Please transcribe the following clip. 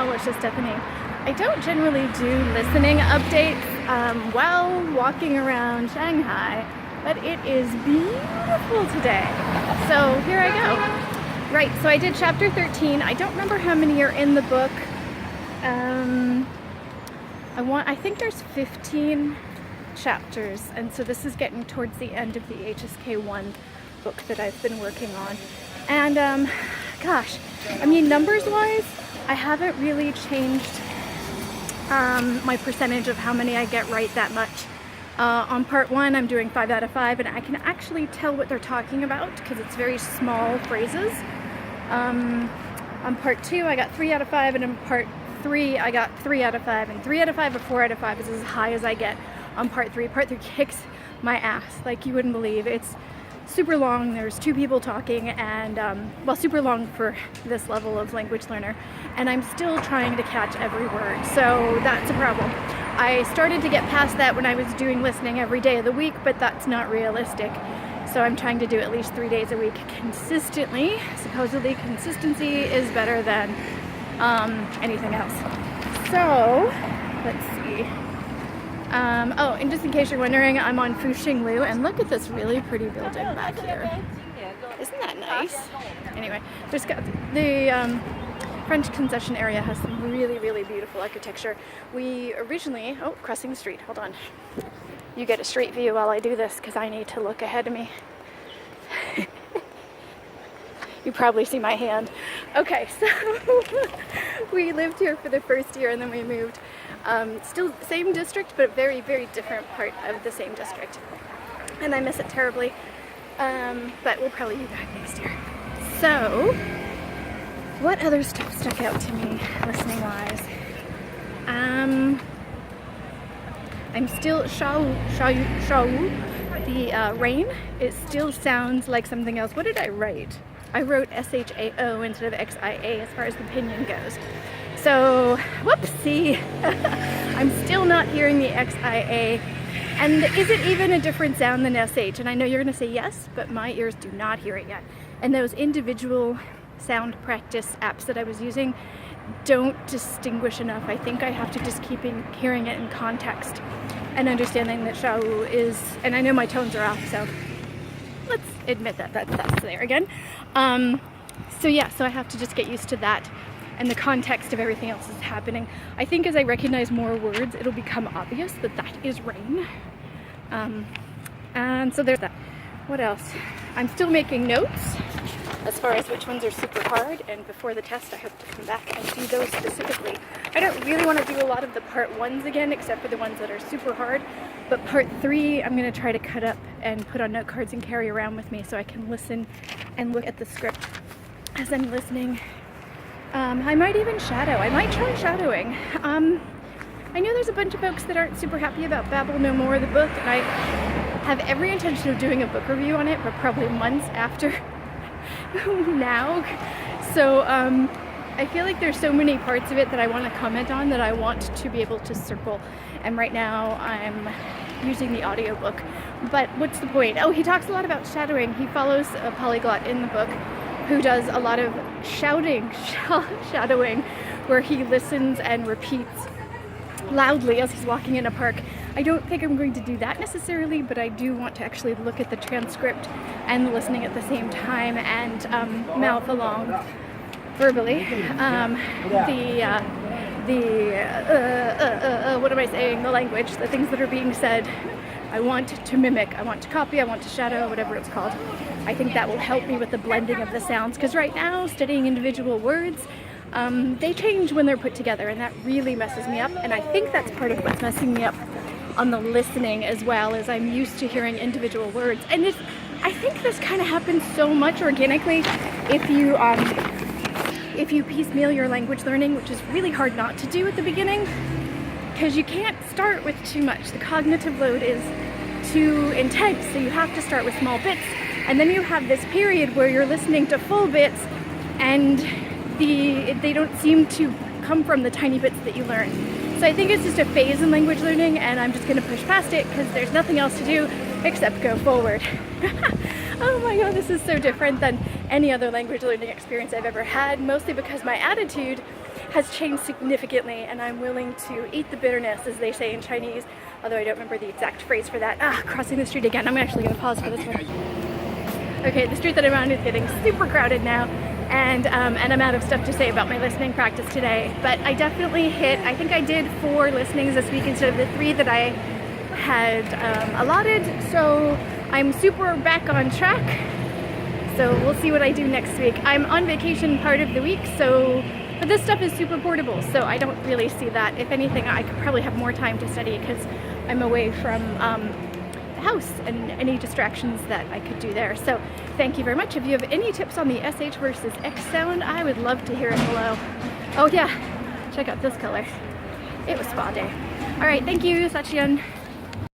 Alicia Stephanie. I don't generally do listening updates while walking around Shanghai, but it is beautiful today. So here I go. Right, so I did chapter 13. I don't remember how many are in the book. I think there's 15 chapters, and so this is getting towards the end of the HSK 1 book that I've been working on. And gosh, I mean, numbers wise, I haven't really changed my percentage of how many I get right that much. On part 1, I'm doing 5 out of 5, and I can actually tell what they're talking about because it's very small phrases. On part 2, I got 3 out of 5, and in part 3, I got 3 out of 5, and 3 out of 5 or 4 out of 5 is as high as I get on part 3. Part 3 kicks my ass like you wouldn't believe. It's super long. There's 2 people talking, and well, super long for this level of language learner, and I'm still trying to catch every word, so that's a problem. I started to get past that when I was doing listening every day of the week, but that's not realistic. So I'm trying to do at least 3 days a week consistently. Supposedly consistency is better than anything else. So let's see. Oh, and just in case you're wondering, I'm on Fuxing Lu, and look at this really pretty building back here. Isn't that nice? Anyway, there's got the French concession area has some really, really beautiful architecture. We originally, oh, crossing the street, hold on. You get a street view while I do this because I need to look ahead of me. You probably see my hand. Okay, so we lived here for the first year and then we moved. Still same district, but a very, very different part of the same district. And I miss it terribly, but we'll probably be back next year. So, what other stuff stuck out to me listening-wise? I'm still shao. The rain, it still sounds like something else. What did I write? I wrote SHAO instead of XIA as far as the pinyin goes. So, whoopsie. I'm still not hearing the XIA. And is it even a different sound than SH? And I know you're going to say yes, but my ears do not hear it yet. And those individual sound practice apps that I was using don't distinguish enough. I think I have to just keep hearing it in context and understanding that Shao is, and I know my tones are off, so let's admit that that's there again. So yeah, so I have to just get used to that and the context of everything else is happening. I think as I recognize more words, it'll become obvious that that is rain. And so there's that. What else? I'm still making notes as far as which ones are super hard, and before the test I hope to come back and do those specifically. I don't really want to do a lot of the part 1s again, except for the ones that are super hard, but part 3 I'm going to try to cut up and put on note cards and carry around with me so I can listen and look at the script as I'm listening. I might even shadow. I might try shadowing. I know there's a bunch of folks that aren't super happy about Babel No More, the book, and I have every intention of doing a book review on it, but probably months after now. So I feel like there's so many parts of it that I want to comment on that I want to be able to circle, and right now I'm using the audiobook. But what's the point? Oh, he talks a lot about shadowing. He follows a polyglot in the book who does a lot of shadowing, where he listens and repeats loudly as he's walking in a park. I don't think I'm going to do that necessarily, but I do want to actually look at the transcript and listening at the same time and mouth along verbally. What am I saying? The language, the things that are being said. I want to mimic, I want to copy, I want to shadow, whatever it's called. I think that will help me with the blending of the sounds, because right now, studying individual words, they change when they're put together, and that really messes me up, and I think that's part of what's messing me up on the listening as well, as I'm used to hearing individual words. And I think this kind of happens so much organically if you piecemeal your language learning, which is really hard not to do at the beginning, because you can't start with too much. The cognitive load is too intense, so you have to start with small bits, and then you have this period where you're listening to full bits, and they don't seem to come from the tiny bits that you learn. So I think it's just a phase in language learning, and I'm just going to push past it because there's nothing else to do except go forward. Oh my god, this is so different than any other language learning experience I've ever had, mostly because my attitude has changed significantly and I'm willing to eat the bitterness, as they say in Chinese, although I don't remember the exact phrase for that. Crossing the street again. I'm actually going to pause for this one. Okay, the street that I'm on is getting super crowded now, and I'm out of stuff to say about my listening practice today, but I definitely hit, I think I did 4 listenings this week instead of the 3 that I had allotted, so I'm super back on track. So we'll see what I do next week. I'm on vacation part of the week, but this stuff is super portable, so I don't really see that. If anything, I could probably have more time to study because I'm away from the house and any distractions that I could do there. So thank you very much. If you have any tips on the SH versus X sound, I would love to hear it below. Oh yeah, check out this color. It was spa day. All right, thank you, Sachian.